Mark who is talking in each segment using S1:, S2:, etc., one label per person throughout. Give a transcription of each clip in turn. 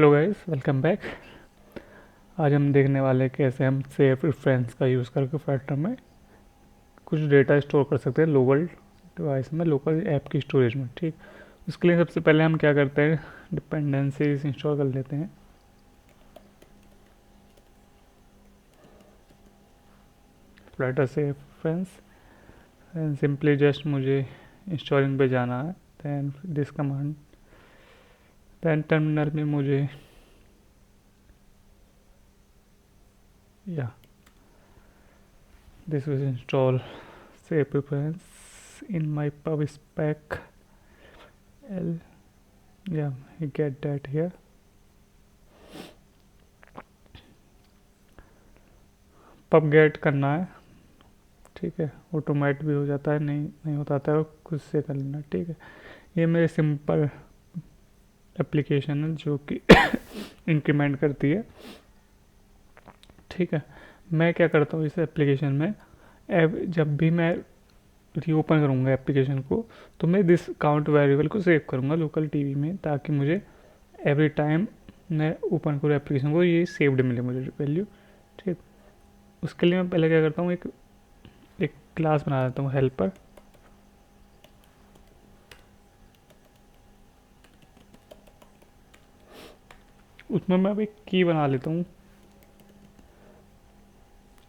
S1: Hello guys, welcome back. आज हम देखने वाले हैं कैसे हम सेव प्रेफरेंस का यूज़ करके फ्लटर में कुछ डेटा स्टोर कर सकते हैं लोकल डिवाइस में, लोकल ऐप की स्टोरेज में। ठीक, उसके लिए सबसे पहले हम क्या करते हैं, डिपेंडेंसीज इंस्टॉल कर लेते हैं। Flutter save preference and simply just मुझे इंस्टॉलिंग पे जाना है। Then this command, then terminal में मुझे या this will install save preference in my pub spec l, yeah, you get that here. Pub get करना है, ठीक है। ऑटोमेट भी हो जाता है, नहीं होता है, खुद से कर लेना, ठीक है। ये मेरे सिंपल एप्लीकेशन है जो कि इंक्रीमेंट करती है, ठीक है। मैं क्या करता हूँ इस एप्लीकेशन में, जब भी मैं रीओपन करूँगा एप्लीकेशन को, तो मैं दिस काउंट वेरिएबल को सेव करूँगा लोकल टीवी में, ताकि मुझे एवरी टाइम मैं ओपन करूँ एप्लीकेशन को ये सेव्ड मिले मुझे वैल्यू, ठीक। उसके लिए मैं पहले क्या करता हूँ, एक क्लास बना देता हूँ हेल्पर। उसमें मैं अब एक की बना लेता हूँ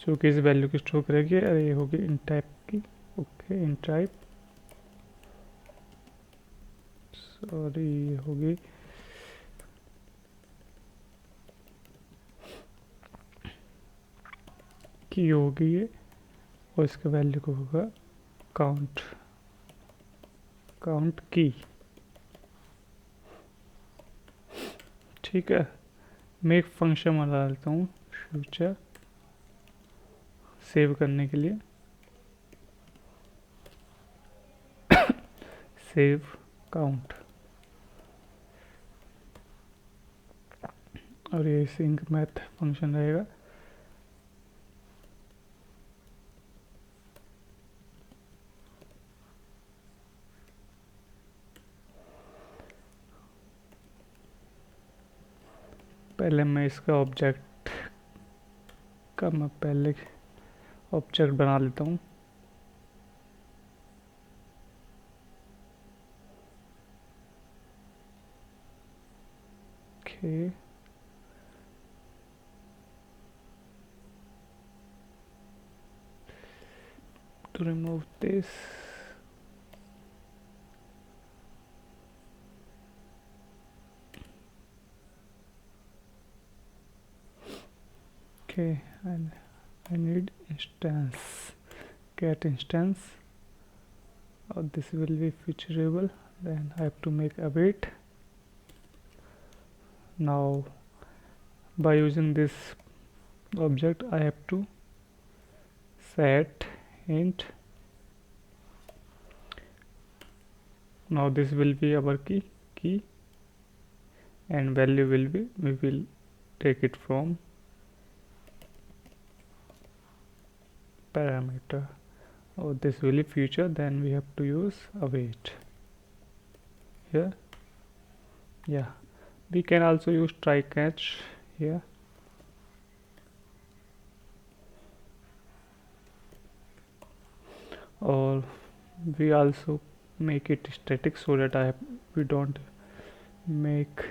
S1: जो कि इस वैल्यू की स्टोर करेगी। अरे ये होगी इन टाइप की, ओके, इन टाइप, सॉरी ये होगी की होगी ये, और इसके वैल्यू को होगा काउंट, काउंट की, ठीक है। मैं एक फंक्शन बना लेता हूँ फ्यूचर सेव करने के लिए, सेव काउंट, और ये सिंक मैथ फंक्शन रहेगा। पहले मैं इसका ऑब्जेक्ट का मैं पहले ऑब्जेक्ट बना लेता हूँ, okay. To remove this, okay, and I need instance, get instance, or this will be featureable, then I have to make await. Now by using this object I have to set int, now this will be our key, and value will be, we will take it from parameter, or this will be future, then we have to use await here. Yeah, we can also use try catch here, or we also make it static so that we don't make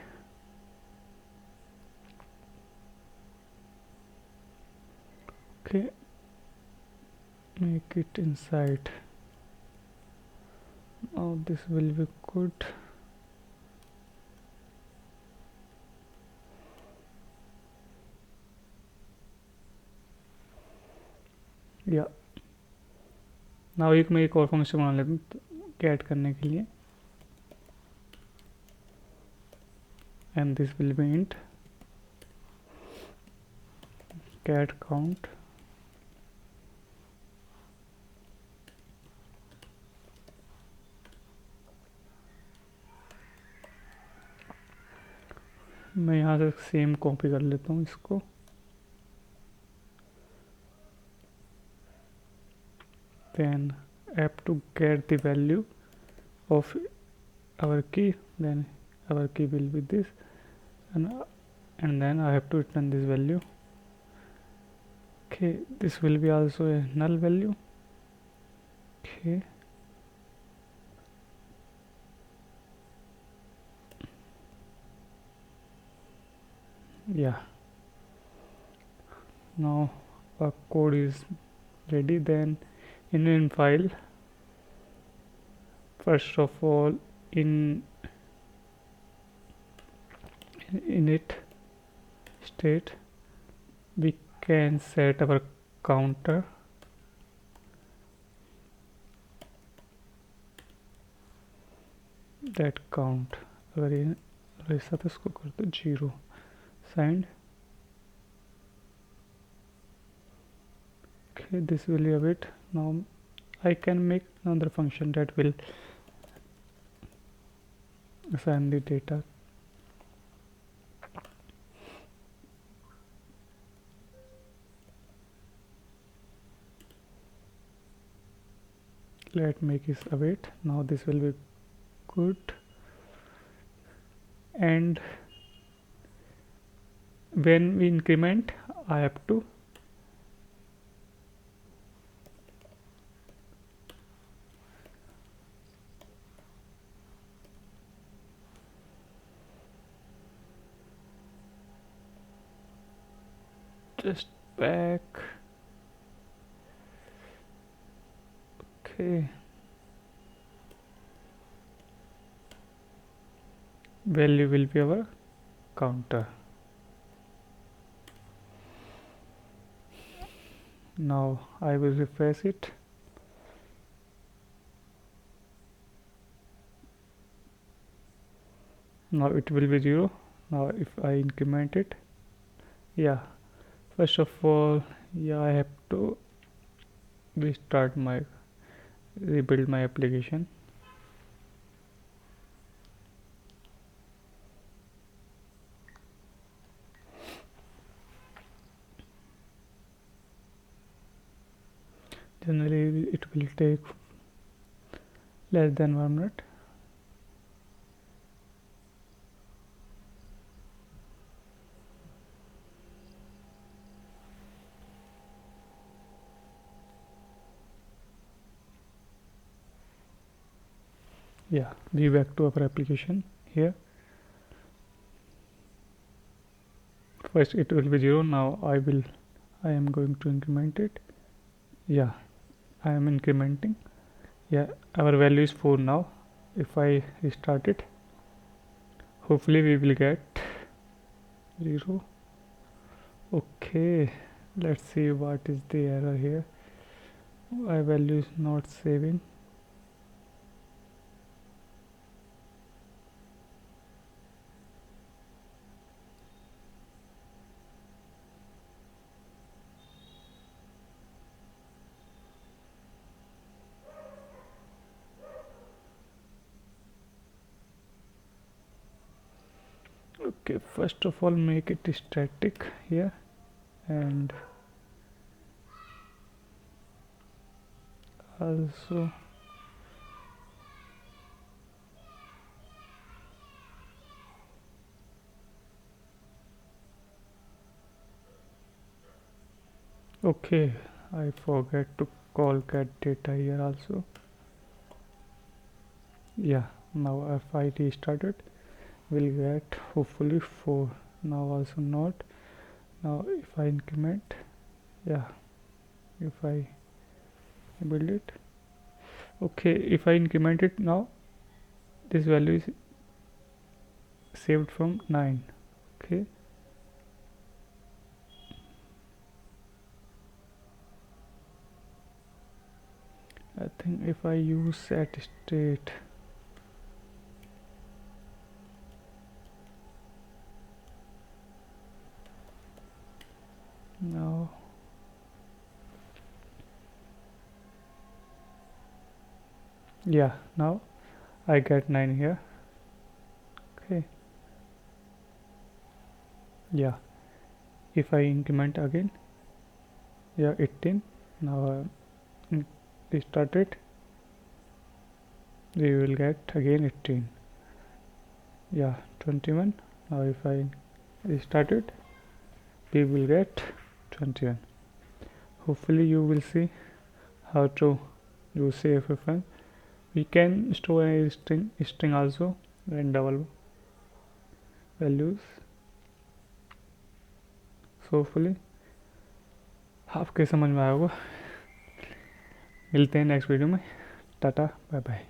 S1: okay, make it inside. Now this will be good. या now मैं एक और function बना लेता हूँ cat करने के लिए, and this will be int cat count, मैं यहाँ से सेम कॉपी कर लेता हूँ इसको, then I have to get the value of our key, then our key will be this, and and then I have to return this value. Okay, this will be also a null value. Okay, yeah, now our code is ready. Then in file, first of all, in init state we can set our counter. That count अगर ये ऐसा तो इसको कर दो 0 signed. Okay, this will be a bit. Now I can make another function that will assign the data. Let make is await. Now this will be good. And when we increment, I have to just back. Okay, value will be our counter. Now I will refresh it. Now it will be 0. Now if I increment it, yeah, first of all, yeah, I have to rebuild my application. Generally it will take less than 1 minute. Yeah, we back to our application here. First it will be 0. Now I am going to increment it. Yeah, I am incrementing. Yeah, our value is 4 now. If I restart it, hopefully we will get 0. Okay, let's see what is the error here. My value is not saving. Okay, first of all make it static here, and also okay, I forget to call get data here also. Yeah, now if I restart it, we'll get hopefully 4. Now also not. Now if I increment, yeah, if I build it, okay, if I increment it now, this value is saved from 9. Okay, I think if I use set state, now yeah, now I get 9 here. Okay, yeah, if I increment again, yeah, 18. Now restart it, we will get again 18. Yeah, 21. Now if I restart it, we will get 21. Hopefully you will see how to use CFFN. We can store a string also and double values. So hopefully आपके समझ में आया होगा। मिलते हैं next video में। टाटा bye bye.